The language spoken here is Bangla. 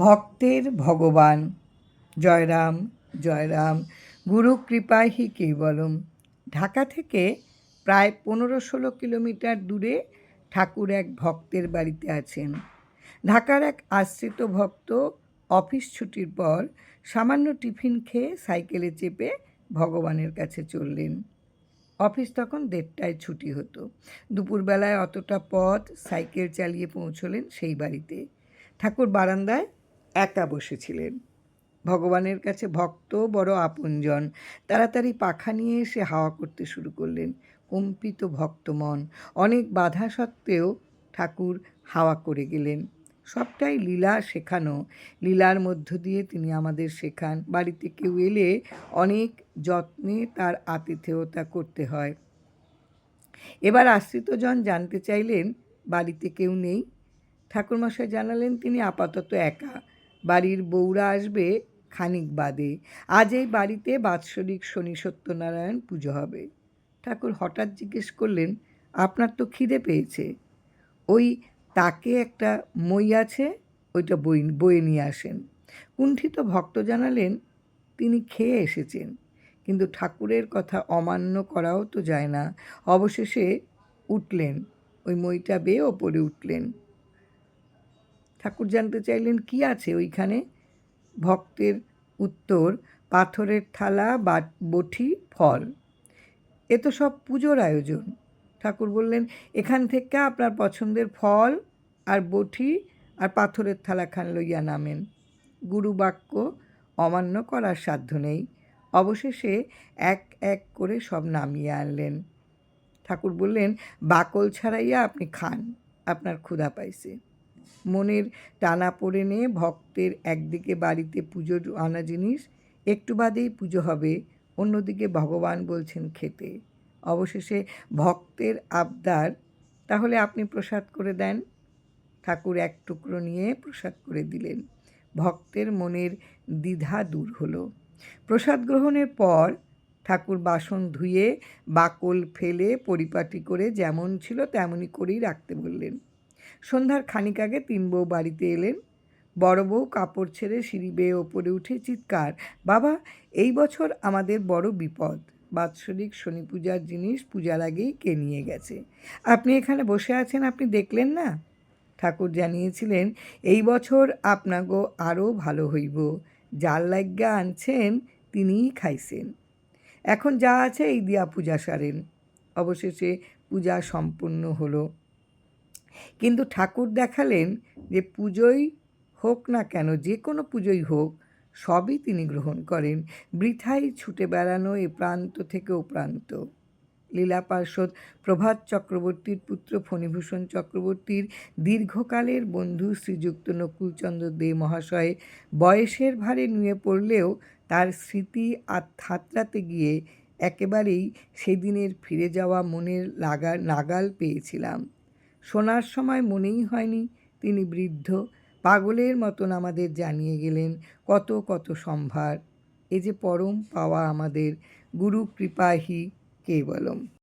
ভক্তের ভগবান। জয়রাম জয়রাম, গুরু কৃপায় হি কেবলম। ঢাকা থেকে প্রায় 15-16 কিলোমিটার দূরে ঠাকুর এক ভক্তের বাড়িতে আছেন। ঢাকার এক আশ্রিত ভক্ত অফিস ছুটির পর সামান্য টিফিন খেয়ে সাইকেলে চেপে ভগবানের কাছে চললেন। অফিস তখন 1:30টায় ছুটি হতো। দুপুরবেলায় অতটা পথ সাইকেল চালিয়ে পৌঁছলেন সেই বাড়িতে। ঠাকুর বারান্দায় একা বসেছিলেন। ভগবানের কাছে ভক্ত বড় আপনজন। তাড়াতাড়ি পাখা নিয়ে এসে হাওয়া করতে শুরু করলেন। কম্পিত ভক্ত মন। অনেক বাধা সত্ত্বেও ঠাকুর হাওয়া করে গেলেন। সবটাই লীলা শেখানো। লীলার মধ্য দিয়ে তিনি আমাদের শেখান। বাড়িতে কেউ এলে অনেক যত্নে তার আতিথেয়তা করতে হয়। এবার আশ্রিতজন জানতে চাইলেন বাড়িতে কেউ নেই। ঠাকুরমশাই জানালেন তিনি আপাতত একা। বাড়ির বউরা আসবে খানিক বাদে। আজ এই বাড়িতে বাৎসরিক শনি সত্যনারায়ণ পুজো হবে। ঠাকুর হঠাৎ জিজ্ঞেস করলেন, আপনার তো খিদে পেয়েছে, ওই তাকে একটা মই আছে, ওইটা বয়ে নিয়ে আসেন। কুণ্ঠিত ভক্ত জানালেন তিনি খেয়ে এসেছেন, কিন্তু ঠাকুরের কথা অমান্য করাও তো যায় না। অবশেষে উঠলেন, ওই মইটা বেয়ে ওপরে উঠলেন। ঠাকুর জানতে চাইলেন কি আছে ওইখানে। ভক্তের উত্তর, পাথরের থালা, বটি, ফল। এ তো সব পুজোর আয়োজন। ঠাকুর বললেন, এখান থেকে আপনার পছন্দের ফল আর বটি আর পাথরের থালাখান লইয়া নামেন। গুরু বাক্য অমান্য করার সাধ্য নেই। অবশেষে এক এক করে সব নামিয়ে আনলেন। ঠাকুর বললেন, বাকল ছাড়াইয়া আপনি খান, আপনার ক্ষুধা পাইছে। মনের টানা পড়ে নিয়ে ভক্তের একদিকে বাড়িতে পুজোর আনা জিনিস, একটু বাদেই পুজো হবে, অন্যদিকে ভগবান বলছেন খেতে। অবশেষে ভক্তের আবদার, তাহলে আপনি প্রসাদ করে দেন। ঠাকুর এক টুকরো নিয়ে প্রসাদ করে দিলেন। ভক্তের মনের দ্বিধা দূর হলো। প্রসাদ গ্রহণের পর ঠাকুর বাসন ধুয়ে বাকল ফেলে পরিপাটি করে যেমন ছিল তেমনই করেই রাখতে বললেন। সন্ধ্যার খানিক আগে 3 বউ বাড়িতে এলেন। বড় বউ কাপড় ছেড়ে সিঁড়ি বেয়ে ওপরে উঠে চিৎকার, বাবা, এই বছর আমাদের বড় বিপদ। বাৎসরিক শনি পূজার জিনিস পূজার আগেই কে নিয়ে গেছে। আপনি এখানে বসে আছেন, আপনি দেখলেন না? ঠাকুর জানিয়েছিলেন, এই বছর আপনাগো আরও ভালো হইব। যার লাগ্যা আনছেন তিনিই খাইছেন। এখন যা আছে এই দিয়া পূজা সারেন। অবশেষে পূজা সম্পূর্ণ হলো। কিন্তু ঠাকুর দেখালেন যে পুজোই হোক না কেন, যে কোনো পুজোই হোক, সবই তিনি গ্রহণ করেন। বৃথাই ছুটে বেড়ানো এ প্রান্ত থেকে ও প্রান্ত। লীলা পার্ষদ প্রভাত চক্রবর্তীর পুত্র ফণীভূষণ চক্রবর্তীর দীর্ঘকালের বন্ধু শ্রীযুক্ত নকুলচন্দ্র দে মহাশয় বয়সের ভারে নুয়ে পড়লেও তার স্মৃতি হাতড়াতে গিয়ে একেবারেই সেদিনের ফিরে যাওয়া মনের নাগাল পেয়েছিলাম। শোনার সময় মনেই হয়নি তিনি বৃদ্ধ। পাগলের মতন আমাদের জানিয়ে গেলেন কত কত সম্ভার। এ যে পরম পাওয়া আমাদের, গুরু কৃপাহি কেবলম।